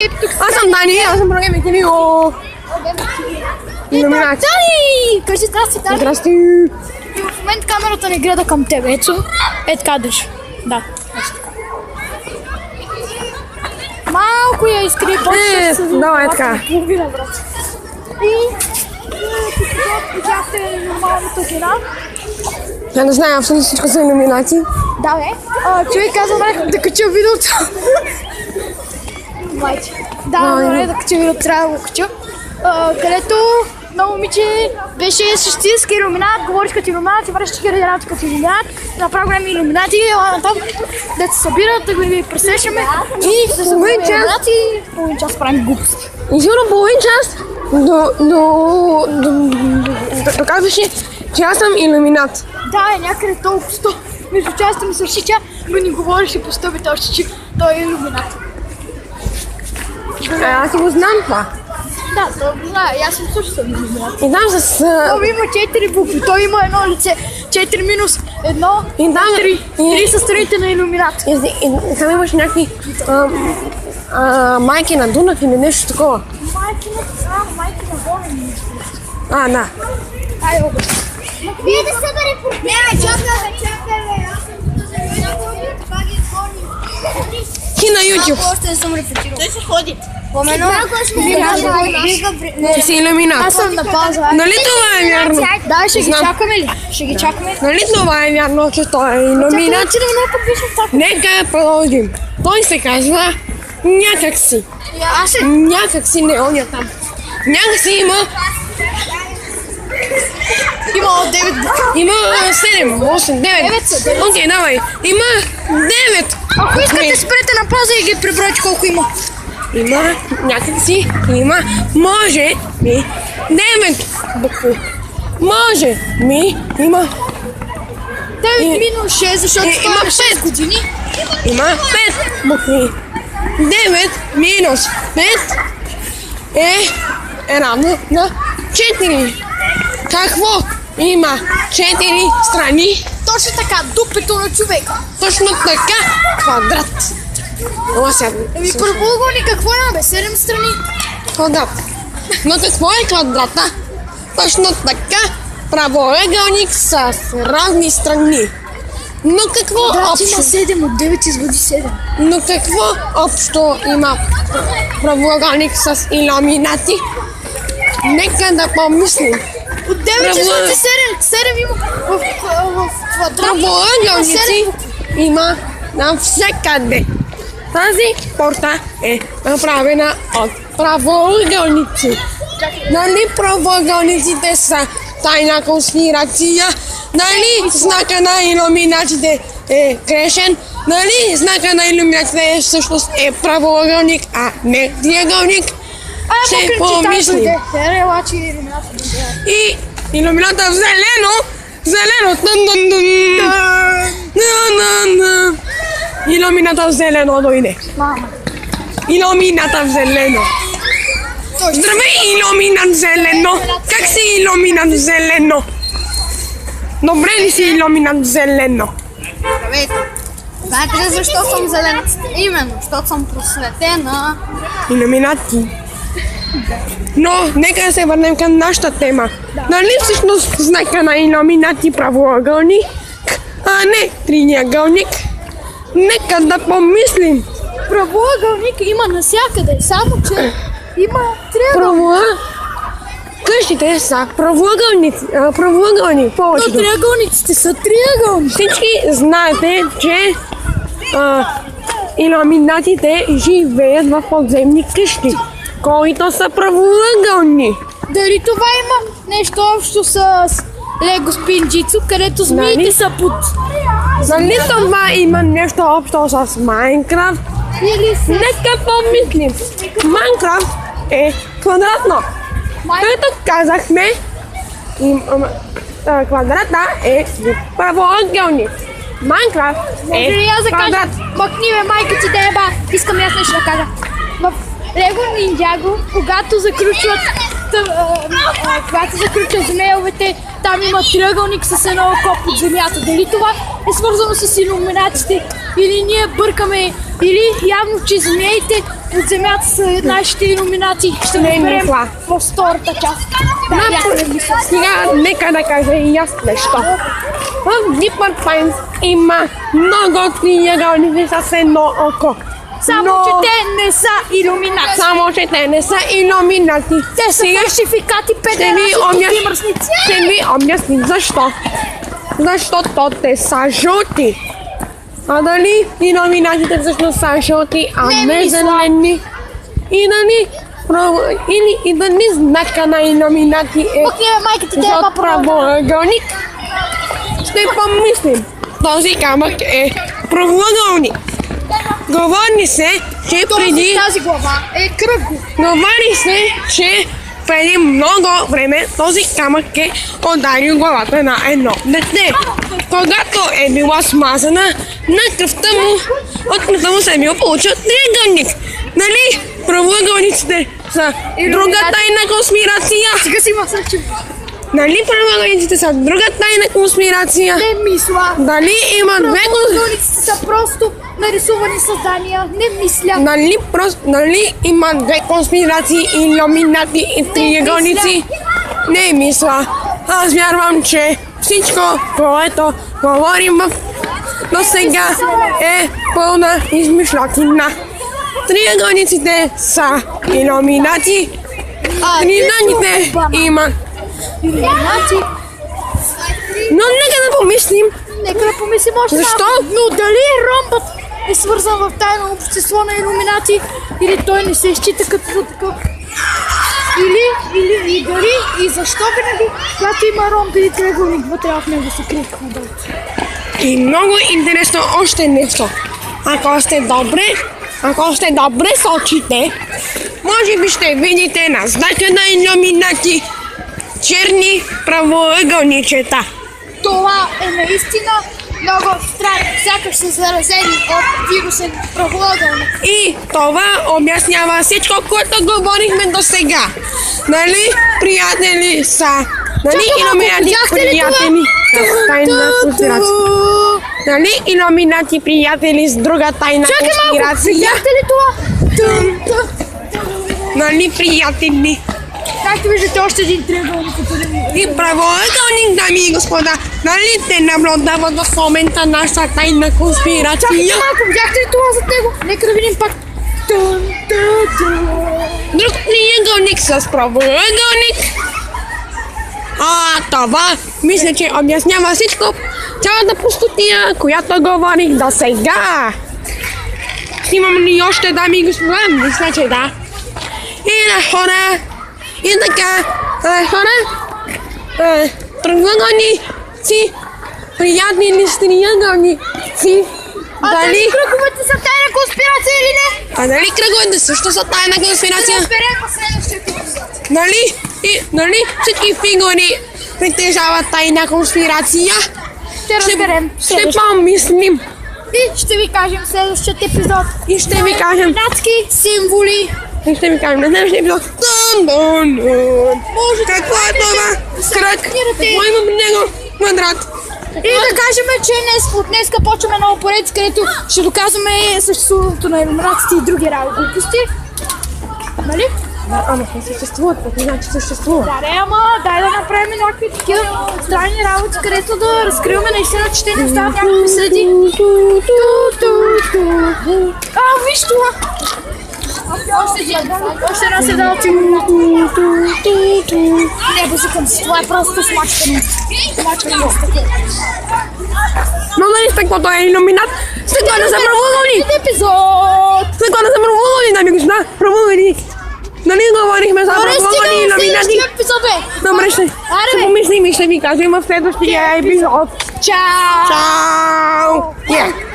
Аз съм Дани, аз съм програми Кирило. Илюминати. Дани! Кажи здрасти, Дани. Здрасти. И в момента камерата не гледа към тебе, ето. Е така държи. Да. Малко я изкри, после се давай така. половина, брат. И видяхте нормалната жена. Я не знам, абсолютно всичко са илюминати. Да, бе. Човек казва, да кача видеото. Майче. Да, добре, да кача видеото, трябва да го кача. Където на момиче беше същински илюминат, говориш като илюминат и връщаш хиляди като илюминат. Направо време илюминати, там да се събират, да ги пресрещаме и да се събираме илюминати и половин час правим глупости. И сигурно половин час доказваше, че аз съм илюминат. Да, някъде толкова сто. Между частта ми се шича, но ни говореше по стъбите още, че той е илюминат. Аз си го знам това. Да, той го знае. Аз съм също съм илюминат. И там с... Той има 4 букви. Той има едно лице. 4 минус 1, И там 3 са страните на илюминат. И там имаше някакви майки на Дунав или нещо такова. Майки на Дунав. Да. Айде, обе. Вие да събере по... Не, чакай. И на YouTube. Още не съм репетирал. Той се ходи. Помено. Че си илюминат. Аз съм на пауза. Нали това е вярно? Да, ще ги Знам. чакаме ли? Ще ги чакаме. Нали това е вярно, че той е илюминат? Чакай, да пък беше така. Нека продължим. Той се казва някакси. Някакси не оня там. Някакси има... Има 9 букви. Има 7, 8, 9. Окей, давай. Има 9. Ако искате, спрете на пауза и ги пребройте колко има. Има някакси, има, може ми, 9 букви. Може ми, има, 9 минус 6, защото има това е 6 5. години. има 5 букви. 9 минус 5 е равно на 4. Какво има 4 страни? Точно така, дупето на човека. Точно така, квадрат. Еми правоъгълник какво има, бе? 7 страни. Квадрат. Но какво е квадрата? Точно така, правоъгълник с равни страни. Но какво Квадрат има общо? 7, от 9 изводи 7. Но какво общо има правоъгълник с илюминати? Нека да помислим. От 9 изводи 7. 7 има в квадрат. Правоъгълници има навсякъде. Тази порта е направена от правоъгълници. Нали правоъгълниците са тайна конспирация? Нали знака на илюминатите е грешен? Нали знака на илюминатите всъщност е правоъгълник, а не триъгълник? Ще помислим. И илюмината в зелено, Илюмината в зелено дойде. Илюмината в зелено. Здравей, илюминат в зелено. Как си илюминат в зелено? Добре ли си илюминат в зелено? Здравейте. Знаете ли защо съм зелена? Именно, защото съм просветена. Илюминати. Но нека да се върнем към нашата тема. Нали всъщност знака на илюминати правоъгълник, а не триъгълник? Нека да помислим. Правоъгълник има навсякъде, само че има триъгълник. Къщите са правоъгълни, Но повечето. триъгълниците са триъгълни. Всички знаете, че илюминатите живеят в подземни къщи, които са правоъгълни. Дали това има нещо общо с Лего Спинджицу, където змиите Нали? са под... Нали това има нещо общо с Майнкрафт? Или с... Нека помислим. Майнкрафт е квадратно. Както казахме, квадрата е правоъгълник. Майнкрафт Може ли аз е да кажа, квадрат. мъкни ме майка ти да еба, искам аз нещо да кажа. В Лего Ниндзяго, когато заключват когато заключа змеевете, там има триъгълник с едно око под земята. Дали това е свързано с илюминатите? Или ние бъркаме? Или явно, че змеите под земята са нашите илюминати? Ще Не разберем мисля. в втората част. Да, аз не мисля. Сега нека да кажа и аз нещо. В Deeper Pines има много триъгълници с едно око. Само, че те не са илюминати. Само, че те не са илюминати. Те са фалшификати, педерасти, мръсници. Ще ви обясня защо. Защото те са жълти. А дали илюминатите всъщност са жълти, а Не не мисля. зелени? И дали знака на илюминати е Пък ние майката ти е за по-правилна. правоъгълник? Ще помислим. Този камък е правоъгълник. Говори се, че преди... Тази глава е кръгло. Говори се, че преди много време този камък е ударил главата на едно дете. Когато е била смазана, на кръвта му, от кръвта му се е бил получил триъгълник. Нали правоъгълниците са друга тайна конспирация? Сега си мъсърчим. Нали правоъгълниците са друга тайна конспирация? Не мисля. Дали има две конспирации? Правоъгълниците са просто нарисувани създания. Не мисля. Нали има две конспирации, илюминати и триъгълници? Не мисля. Аз вярвам, че всичко, което говорим до сега е пълна измишлятина. Триъгълниците са илюминати, триъгълните имат. Илюминати. Но нека да помислим. Нека да помислим още Защо? малко. Но дали ромбът е свързан в тайно общество на илюминати, или той не се счита като такъв? Или дали и защо винаги, когато има ромб или триъгълник, вътре в него се крие квадрат? И много интересно още нещо. Ако сте добре с очите, може би ще видите на знака на илюминати черни правоъгълничета. Това е наистина много странно. Сякаш са заразени от вирусен правоъгълник. И това обяснява всичко, което говорихме до сега. Нали, приятели са? Нали, илюминати приятели с тайна конспирация? Нали, илюминати приятели с друга тайна Чакай малко, конспирация? видяхте ли това? Нали, приятели? Както виждате, още един триъгълник. И правоъгълник, дами и господа, нали те наблюдават в момента нашата тайна конспирация? Чакайте малко, видяхте ли това за него? Нека да видим пак. Друг триъгълник с правоъгълник. Това мисля, че обяснява всичко. Цялата пустотия, която говорих до сега. Снимам ли още, дами и господа? Мисля, че да. И на хора. И така, хора. Правоъгълници. Приятели с триъгълници. Дали кръговете са тайна конспирация или не? дали кръговете също са тайна конспирация? Разберем в следващия епизод. Нали всички фигури притежават тайна конспирация? Ще разберем. Ще помислим И ще ви кажем в следващия епизод. и ще ви кажем. Илюминатски символи. И ще ви кажем на следващия епизод. Какво е това? Кръг. Какво има при него? Квадрат. И да кажем, че от днеска почваме нова поредица, където ще доказваме съществуването на илюминатите и други глупости. Нали? Ама не съществуват, не значи съществува. Да, ама дай да направим някакви такива странни работи, където да разкриваме наистина, че те не остават някакви следи. Виж това! Още една седалче. Не, базикам си, това е просто смачкане. Смачкане. Но нали стъклото е илюминат? Стъклото са правоъгълни! Епизод! Стъклото са правоъгълни, дами и господа! Правоъгълни! Нали говорихме за Добре, правоъгълни стига в илюминати? следващия епизод, бе! Добре, ще помислим и ще ви кажем в следващия епизод. Чао! Чао!